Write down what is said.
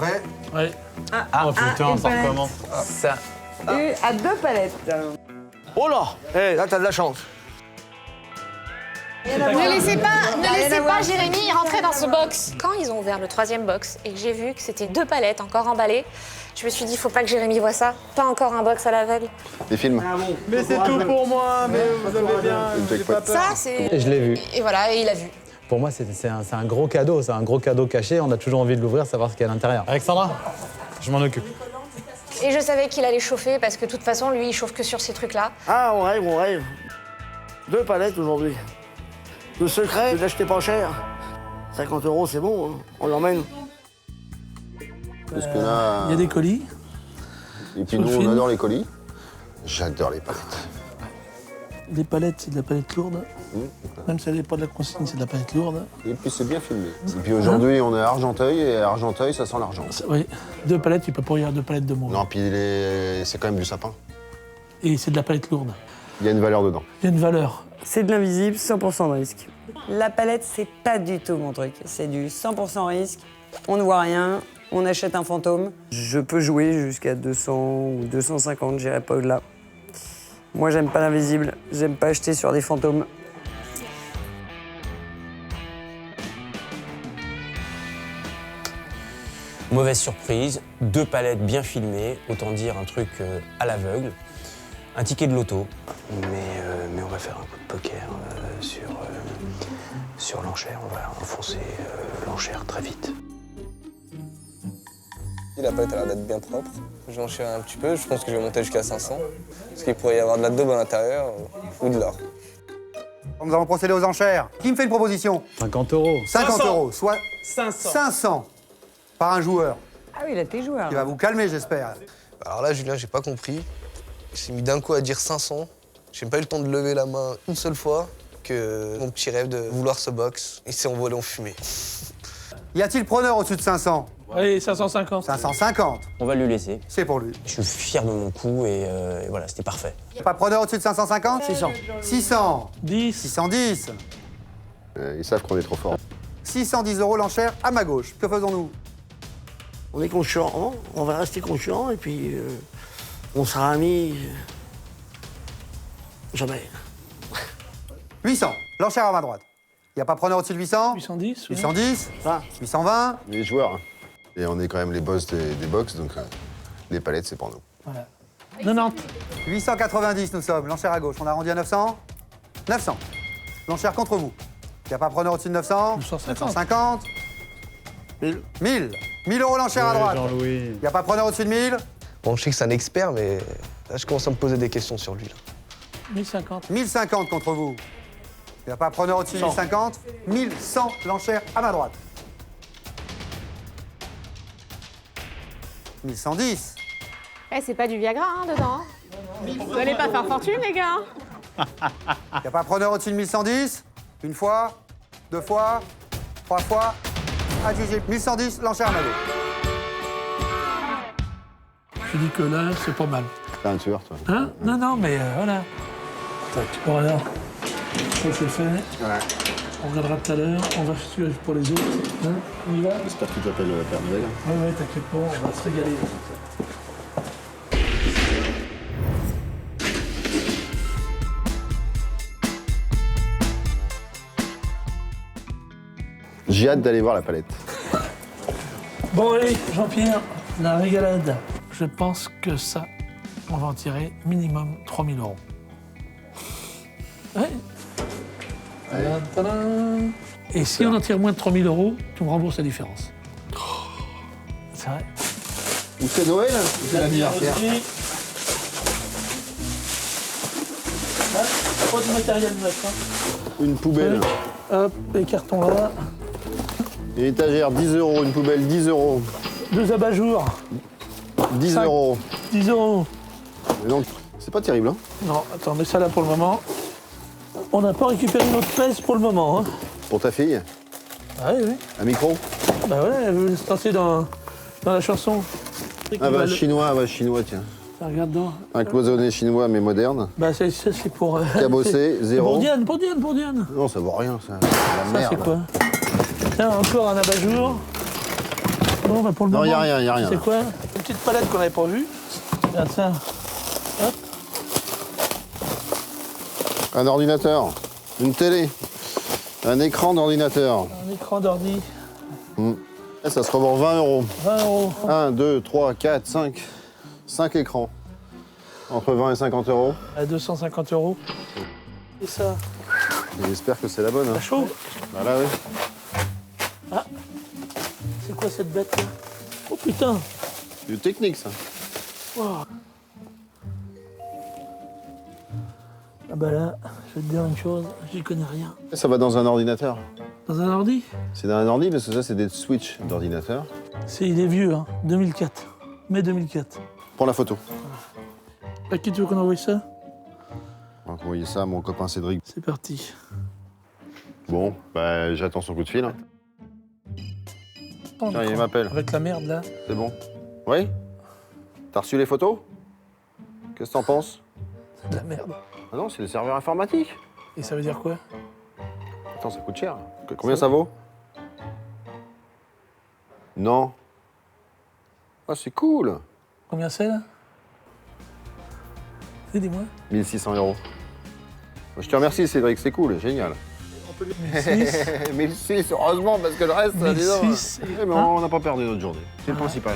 Prêt? Oui. Oh putain, ça recommence. Ça. À 2 palettes. Oh là! Eh, là, t'as de la chance. Ne laissez pas Jérémy rentrer dans ce box. Quand ils ont ouvert le 3e box et que j'ai vu que c'était 2 palettes encore emballées, je me suis dit, faut pas que Jérémy voie ça. Pas encore un box à l'aveugle. Des films. Mais c'est tout pour moi, mais vous avez bien. J'ai pas peur. Ça, c'est. Et je l'ai vu. Et voilà, et il a vu. Pour moi, c'est un gros cadeau. C'est un gros cadeau caché. On a toujours envie de l'ouvrir, savoir ce qu'il y a à l'intérieur. Alexandra, je m'en occupe. Et je savais qu'il allait chauffer parce que de toute façon, lui, il chauffe que sur ces trucs-là. Ah, on rêve, on rêve. 2 palettes aujourd'hui. Le secret, je l'achetais pas cher. 50 €, c'est bon, hein. On l'emmène. Parce que là... Il y a des colis. Et puis sur le nous, on film. adore les colis. J'adore les palettes. Les palettes, c'est de la palette lourde. Même si elle n'est pas de la consigne, c'est de la palette lourde. Et puis c'est bien filmé. Et puis aujourd'hui, on est à Argenteuil, et à Argenteuil, ça sent l'argent. Oui. 2 palettes, tu peux pas y avoir 2 palettes de mauve. Non, puis c'est quand même du sapin. Et c'est de la palette lourde. Il y a une valeur dedans. Il y a une valeur. C'est de l'invisible, 100% de risque. La palette, c'est pas du tout mon truc. C'est du 100% risque. On ne voit rien, on achète un fantôme. Je peux jouer jusqu'à 200 ou 250, j'irai pas au-delà. Moi, j'aime pas l'invisible, j'aime pas acheter sur des fantômes. Mauvaise surprise, 2 palettes bien filmées, autant dire un truc à l'aveugle. Un ticket de loto, mais on va faire un coup de poker sur l'enchère. On va enfoncer l'enchère très vite. La palette a l'air d'être bien propre. Je vais enchaîner un petit peu, je pense que je vais monter jusqu'à 500. Parce qu'il pourrait y avoir de la daube à l'intérieur ou de l'or. Nous allons procéder aux enchères. Qui me fait une proposition? 50 €. 50 €, soit 500. 500 par un joueur. Ah oui, là, t'es joueur. Qui va vous calmer, j'espère. Alors là, Julien, j'ai pas compris. Il s'est mis d'un coup à dire 500. J'ai même pas eu le temps de lever la main une seule fois que mon petit rêve de vouloir ce box, il s'est envolé en fumée. Y a-t-il preneur au-dessus de 500? Allez, 550. 550, On va lui laisser. c'est pour lui. Je suis fier de mon coup et voilà, c'était parfait. Pas preneur au-dessus de 550? 600. 600. 10. 610. Ils savent qu'on est trop fort. 610 € l'enchère à ma gauche. Que faisons-nous? On est conscient, on va rester conscient et puis on sera amis. Jamais. 800. L'enchère à ma droite. Y a pas preneur au-dessus de 800? 810. oui. 810. 820. Les joueurs. Et on est quand même les boss des box, donc les palettes, c'est pour nous. Voilà. 90. 890 nous sommes. L'enchère à gauche. On arrondit à 900. 900. L'enchère contre vous. Y a pas preneur au-dessus de 900? 950. 950. 1000. 1000 € l'enchère à droite. Jean-Louis. Y a pas preneur au-dessus de 1000? Bon, je sais que c'est un expert, mais là, je commence à me poser des questions sur lui. Là. 1050. 1050 contre vous. Il n'y a pas preneur au-dessus de 1050. 1100 l'enchère à ma droite. 1110. Eh, c'est pas du Viagra, hein, dedans. Vous allez pas faire fortune, les gars. Il n'y a pas preneur au-dessus de 1110. Une fois, 2 fois, 3 fois. Adjugé. 1110 l'enchère à ma gauche. Je dis que là, c'est pas mal. T'es un tueur, toi. Hein? Non, non, mais voilà. Tac, voilà. Ça, c'est fait. Ouais. On regardera tout à l'heure. On va suivre pour les autres. Hein? On y va? J'espère que tu t'appelles Père Noël. Ouais, t'inquiète pas, on va se régaler. J'ai hâte d'aller voir la palette. Bon, allez, Jean-Pierre, la régalade. Je pense que ça, on va en tirer minimum 3000 €. Ouais. Tadam, tadam. Et si on en tire moins de 3000 €, tu me rembourses la différence. C'est vrai. Ou c'est Noël ou c'est l'anniversaire? Pas de matériel neuf, hein. Une poubelle. Hop, les cartons là. Une étagère, 10 €. Une poubelle, 10 €. 2 abat-jours, 10 Cinq. €. 10 €. Mais donc, c'est pas terrible, hein? Non, attends, mets ça là pour le moment. On n'a pas récupéré notre pèse pour le moment, hein. Pour ta fille? Ah oui, oui. Un micro? Bah ouais, elle veut se lancer dans la chanson. Ah bah, chinois, tiens. Ça, regarde donc. Un cloisonné chinois, mais moderne. Bah ça, c'est pour... Cabossé, c'est 0. pour Diane. Non, ça vaut rien, ça. C'est de la Ça, merde. c'est quoi? Tiens, encore un abat-jour. Bon, bah pour le Non, moment, y a rien. C'est quoi? Une petite palette qu'on n'avait pas vue. Regarde ça. Hop. Un ordinateur, une télé, un écran d'ordinateur. Un écran d'ordi. Ça se revend 20 €. 20 €. 1, 2, 3, 4, 5. 5 écrans. Entre 20 et 50 €. À 250 €. Et ça, J'espère que c'est la bonne. ça Hein. chauffe. Bah là, oui. C'est quoi cette bête là? Oh putain. C'est du technique, ça. Wow. Ah bah là, je vais te dire une chose, j'y connais rien. Ça va dans un ordinateur. Dans un ordi? C'est dans un ordi parce que ça, c'est des switches d'ordinateur. Il est vieux, hein. 2004. Mai 2004. Pour la photo. À qui tu veux qu'on envoie ça? On va envoyer ça à mon copain Cédric. C'est parti. Bon, bah j'attends son coup de fil. Hein. Tiens, il m'appelle. Avec la merde là. C'est bon. Oui? T'as reçu les photos? Qu'est-ce que t'en penses? C'est de la merde. Ah non, c'est le serveur informatique. Et ça veut dire quoi? Attends, ça coûte cher. Combien ça vaut? Non. Ah, c'est cool. Combien c'est là? Dis-moi. 1600 €. Je te remercie, Cédric, c'est cool, génial. 1006. 1006, heureusement, parce que le reste, dis donc. 1006. Mais on n'a pas perdu notre journée. C'est le principal.